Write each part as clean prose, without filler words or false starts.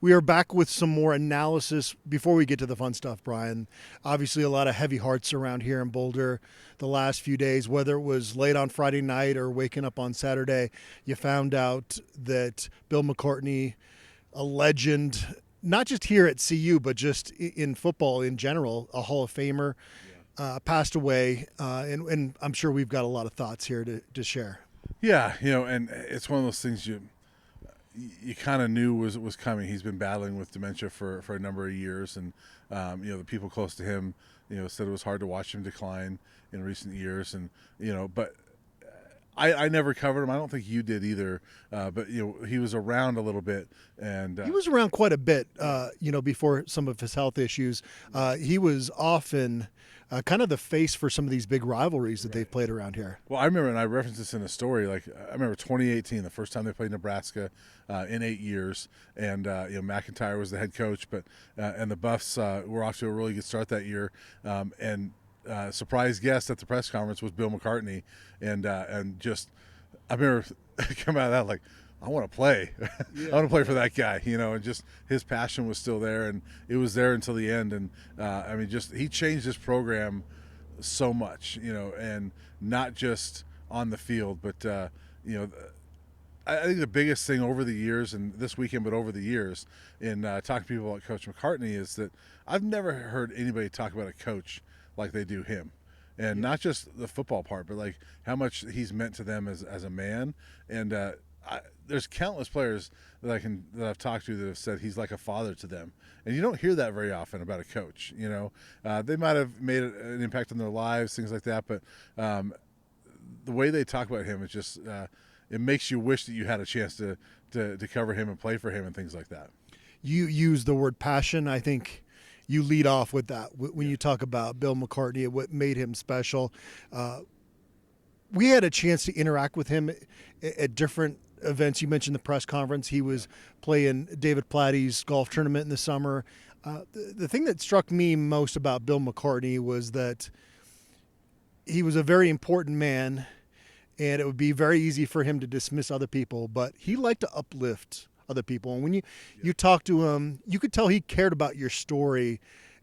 We are back with some more analysis before we get to the fun stuff, Brian. Obviously, a lot of heavy hearts around here in Boulder the last few days, whether it was late on Friday night or waking up on Saturday. You found out that Bill McCartney, a legend, not just here at CU, but just in football in general, a Hall of Famer, passed away. And I'm sure we've got a lot of thoughts here to share. Yeah, and it's one of those things you kind of knew was coming. He's been battling with dementia for a number of years, and the people close to him, said it was hard to watch him decline in recent years, and but I never covered him. I don't think you did either, but he was around a little bit, and he was around quite a bit, before some of his health issues. He was often kind of the face for some of these big rivalries that they've played around here. Well, I remember, and I referenced this in a story. Like I remember 2018, the first time they played Nebraska in 8 years, and McIntyre was the head coach, but and the Buffs were off to a really good start that year, and surprise guest at the press conference was Bill McCartney, and just I remember coming out of that like, I want to play. I want to play for that guy, and just his passion was still there, and it was there until the end. And he changed this program so much, and not just on the field, but I think the biggest thing over the years, and this weekend, but over the years, in talking to people about Coach McCartney, is that I've never heard anybody talk about a coach like they do him. And not just the football part, but like how much he's meant to them as a man. And there's countless players that I've talked to that have said he's like a father to them, and you don't hear that very often about a coach. They might have made an impact on their lives, things like that, but the way they talk about him is just it makes you wish that you had a chance to cover him and play for him and things like that. You use the word passion. I think you lead off with that when you talk about Bill McCartney and what made him special. We had a chance to interact with him at different events. You mentioned the press conference. He was playing David Platty's golf tournament in the summer. The thing that struck me most about Bill McCartney was that he was a very important man, and it would be very easy for him to dismiss other people, but he liked to uplift other people. And when you talked to him, you could tell he cared about your story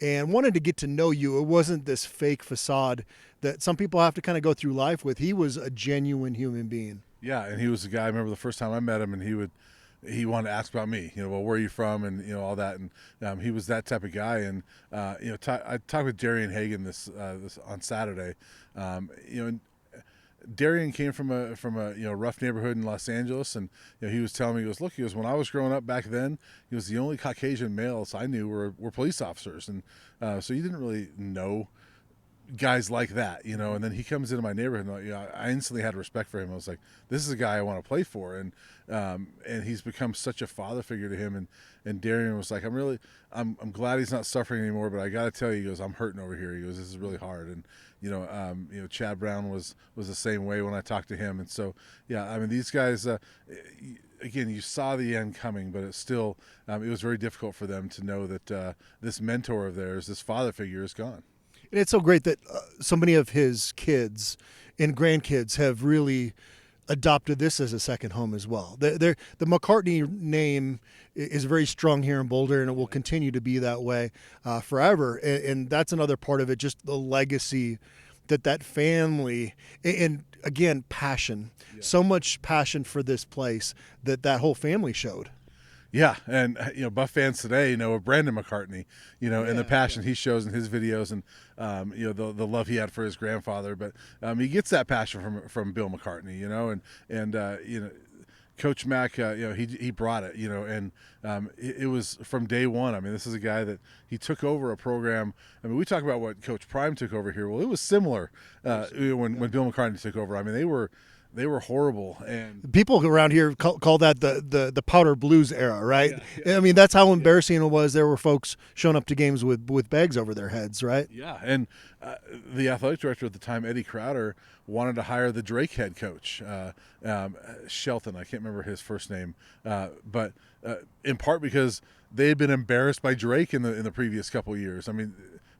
and wanted to get to know you. It wasn't this fake facade that some people have to kind of go through life with. He was a genuine human being. Yeah, and he was the guy. I remember the first time I met him, and he wanted to ask about me. Well, where are you from, and all that. And he was that type of guy. And I talked with Darian Hagan this on Saturday. And Darian came from a rough neighborhood in Los Angeles, and he was telling me, he goes, when I was growing up back then, he was the only Caucasian males I knew were police officers, and so you didn't really know guys like that, and then he comes into my neighborhood, and I instantly had respect for him. I was like, this is a guy I want to play for, and he's become such a father figure to him. And Darian was like, I'm glad he's not suffering anymore, but I got to tell you, he goes, I'm hurting over here. He goes, this is really hard. And Chad Brown was the same way when I talked to him. And so, these guys, again, you saw the end coming, but it's still, it was very difficult for them to know that this mentor of theirs, this father figure, is gone. And it's so great that so many of his kids and grandkids have really adopted this as a second home as well. The McCartney name is very strong here in Boulder, and it will continue to be that way forever. And that's another part of it, just the legacy that family, and again, passion, so much passion for this place that whole family showed. Yeah, and Buff fans today know of Brandon McCartney, and the passion he shows in his videos, and the love he had for his grandfather. But he gets that passion from Bill McCartney, and Coach Mack, he brought it, and it was from day one. I mean, this is a guy that he took over a program. I mean, we talk about what Coach Prime took over here. Well, it was similar when Bill McCartney took over. I mean, they were horrible, and people around here call that the powder blues era, right? Yeah. I mean, that's how embarrassing it was. There were folks showing up to games with bags over their heads, right? Yeah, and the athletic director at the time, Eddie Crowder, wanted to hire the Drake head coach, Shelton. I can't remember his first name, but in part because they had been embarrassed by Drake in the previous couple of years. I mean,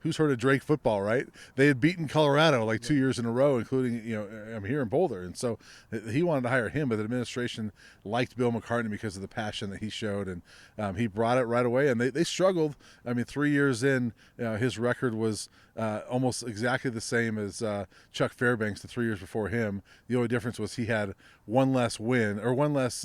who's heard of Drake football, right? They had beaten Colorado like 2 years in a row, including, I'm here in Boulder. And so he wanted to hire him, but the administration liked Bill McCartney because of the passion that he showed. And he brought it right away. And they struggled. I mean, 3 years in, his record was almost exactly the same as Chuck Fairbanks the 3 years before him. The only difference was he had one less win or one less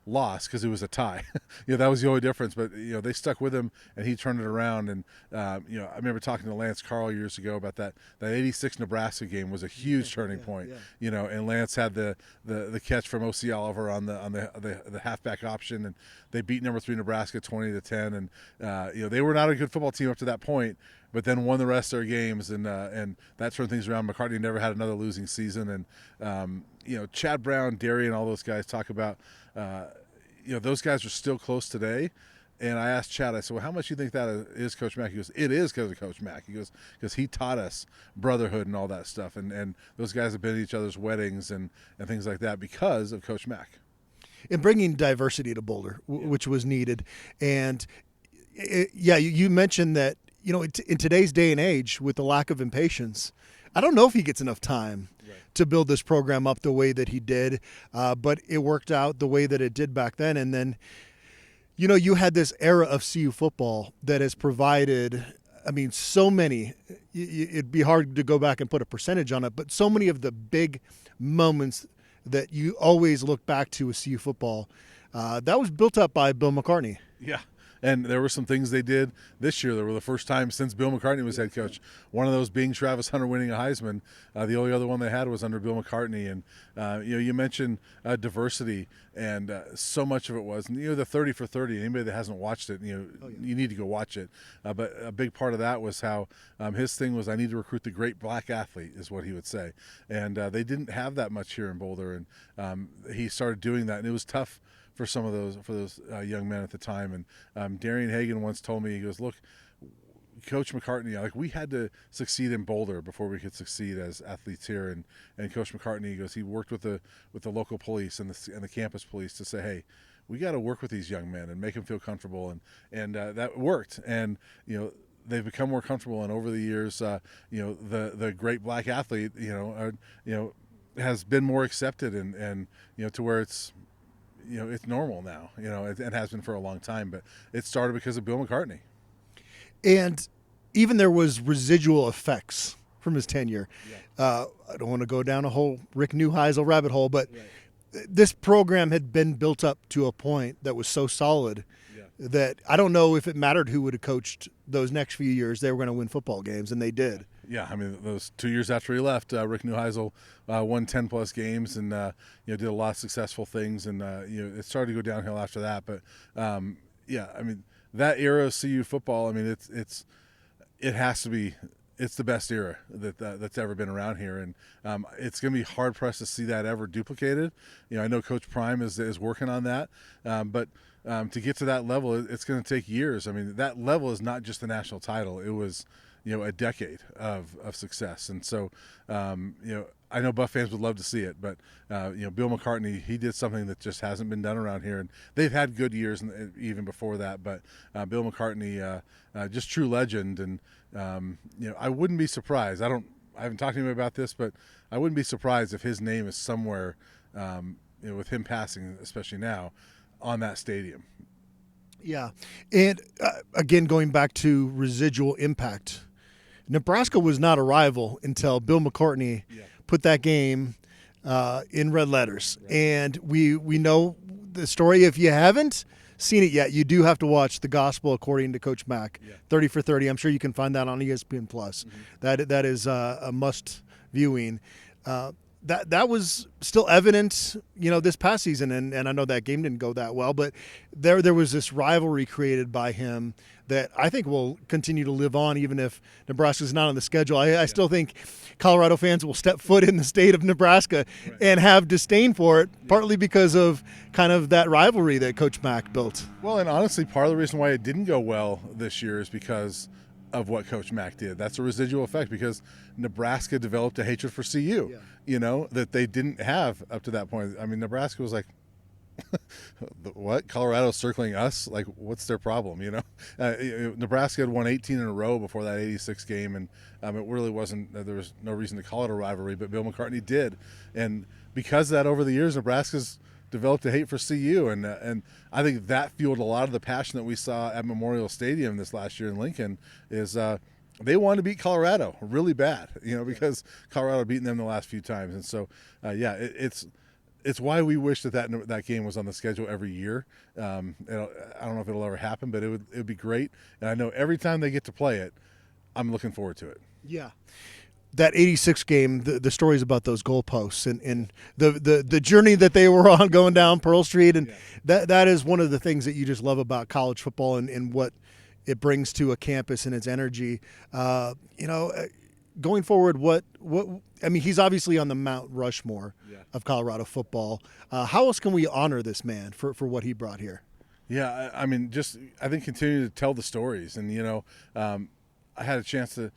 loss because it was a tie. That was the only difference. But they stuck with him, and he turned it around. And I remember talking to Lance Carl years ago about that '86 Nebraska game was a huge turning point. And Lance had the catch from O.C. Oliver on the halfback option, and they beat number 3 Nebraska 20-10. And they were not a good football team up to that point, but then won the rest of their games, and that turned things around. McCartney never had another losing season. And Chad Brown, Darian, all those guys talk about those guys are still close today. And I asked Chad, I said, well, how much do you think that is Coach Mack? He goes, it is because of Coach Mack. He goes, because he taught us brotherhood and all that stuff. And those guys have been at each other's weddings and things like that because of Coach Mack. And bringing diversity to Boulder, which was needed. And you mentioned that, in today's day and age with the lack of impatience, I don't know if he gets enough time to build this program up the way that he did, but it worked out the way that it did back then. And then, you had this era of CU football that has provided, so many, it'd be hard to go back and put a percentage on it, but so many of the big moments that you always look back to with CU football, that was built up by Bill McCartney. Yeah. And there were some things they did this year that were the first time since Bill McCartney was head coach. One of those being Travis Hunter winning a Heisman. The only other one they had was under Bill McCartney. And, you mentioned diversity, and so much of it was. And, the 30 for 30, anybody that hasn't watched it, you need to go watch it. But a big part of that was how his thing was, I need to recruit the great black athlete, is what he would say. And they didn't have that much here in Boulder. And he started doing that, and it was tough for some of those young men at the time. And Darian Hagan once told me, he goes, look, Coach McCartney, we had to succeed in Boulder before we could succeed as athletes here. And Coach McCartney, he goes, he worked with the local police and the campus police to say, hey, we got to work with these young men and make them feel comfortable. And that worked. And, they've become more comfortable. And over the years, the great black athlete, has been more accepted and to where it's normal now, it has been for a long time, but it started because of Bill McCartney. And even there was residual effects from his tenure. I don't want to go down a whole Rick Neuheisel rabbit hole, but this program had been built up to a point that was so solid that I don't know if it mattered who would have coached those next few years. They were going to win football games, and they did. Yeah, those 2 years after he left, Rick Neuheisel won 10-plus games and did a lot of successful things, and it started to go downhill after that. But that era of CU football, it has to be. It's the best era that's ever been around here, and it's going to be hard pressed to see that ever duplicated. I know Coach Prime is working on that, but to get to that level, it's going to take years. That level is not just the national title; it was a decade of success. And so, I know Buff fans would love to see it, but, Bill McCartney, he did something that just hasn't been done around here. And they've had good years even before that, but Bill McCartney, just true legend. And, I wouldn't be surprised. I haven't talked to him about this, but I wouldn't be surprised if his name is somewhere, with him passing, especially now, on that stadium. Yeah. And again, going back to residual impact, Nebraska was not a rival until Bill McCartney put that game in red letters. Right. And we know the story. If you haven't seen it yet, you do have to watch The Gospel According to Coach Mack, 30 for 30. I'm sure you can find that on ESPN+. Mm-hmm. That is a must viewing. That was still evident, this past season, and I know that game didn't go that well, but there was this rivalry created by him that I think will continue to live on even if Nebraska's not on the schedule. I still think Colorado fans will step foot in the state of Nebraska and have disdain for it, partly because of kind of that rivalry that Coach Mack built. Well, and honestly, part of the reason why it didn't go well this year is because of what Coach Mack did. That's a residual effect because Nebraska developed a hatred for CU, that they didn't have up to that point. Nebraska was like, What? Colorado's circling us? Like, what's their problem? Nebraska had won 18 in a row before that '86 game, and it really wasn't. There was no reason to call it a rivalry, but Bill McCartney did, and because of that, over the years, Nebraska's developed a hate for CU, and I think that fueled a lot of the passion that we saw at Memorial Stadium this last year in Lincoln. Is they wanted to beat Colorado really bad, because Colorado had beaten them the last few times, and so it's why we wish that game was on the schedule every year. I don't know if it'll ever happen, but it would be great. And I know every time they get to play it, I'm looking forward to it. Yeah. That '86 game, the stories about those goalposts and the journey that they were on going down Pearl Street, and that is one of the things that you just love about college football and what it brings to a campus and its energy. Going forward, he's obviously on the Mount Rushmore of Colorado football. How else can we honor this man for what he brought here? Yeah, I think continue to tell the stories, and I had a chance to.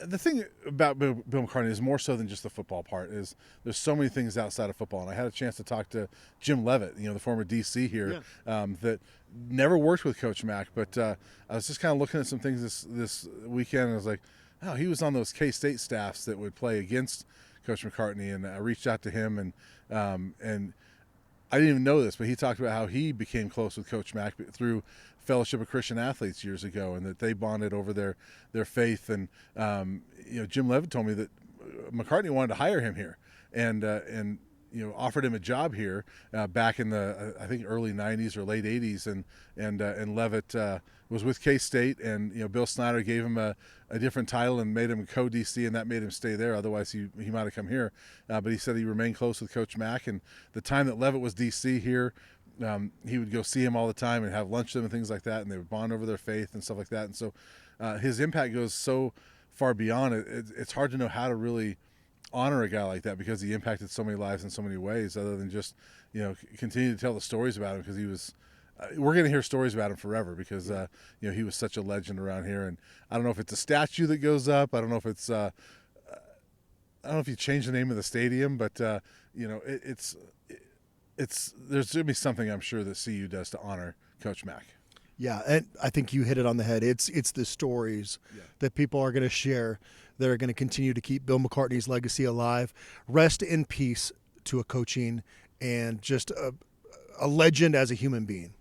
The thing about Bill McCartney is more so than just the football part. Is there's so many things outside of football, and I had a chance to talk to Jim Leavitt, the former DC here, that never worked with Coach Mack, but I was just kind of looking at some things this weekend, and I was like, oh, he was on those K-State staffs that would play against Coach McCartney, and I reached out to him, and I didn't even know this, but he talked about how he became close with Coach Mack through Fellowship of Christian Athletes years ago, and that they bonded over their faith. And Jim Leavitt told me that McCartney wanted to hire him here, and offered him a job here back in the I think early '90s or late '80s, and Leavitt was with K-State, and Bill Snyder gave him a different title and made him co-DC, and that made him stay there. Otherwise, he might have come here. But he said he remained close with Coach Mack, and the time that Leavitt was DC here, he would go see him all the time and have lunch with him and things like that, and they would bond over their faith and stuff like that. And so his impact goes so far beyond it. It's hard to know how to really honor a guy like that, because he impacted so many lives in so many ways, other than just continue to tell the stories about him, because he was we're going to hear stories about him forever, because he was such a legend around here. And I don't know if it's a statue that goes up, I don't know if it's I don't know if you change the name of the stadium, but it's there's going to be something, I'm sure, that CU does to honor Coach Mack. Yeah, and I think you hit it on the head. It's the stories that people are going to share that are going to continue to keep Bill McCartney's legacy alive. Rest in peace to a coaching and just a legend as a human being.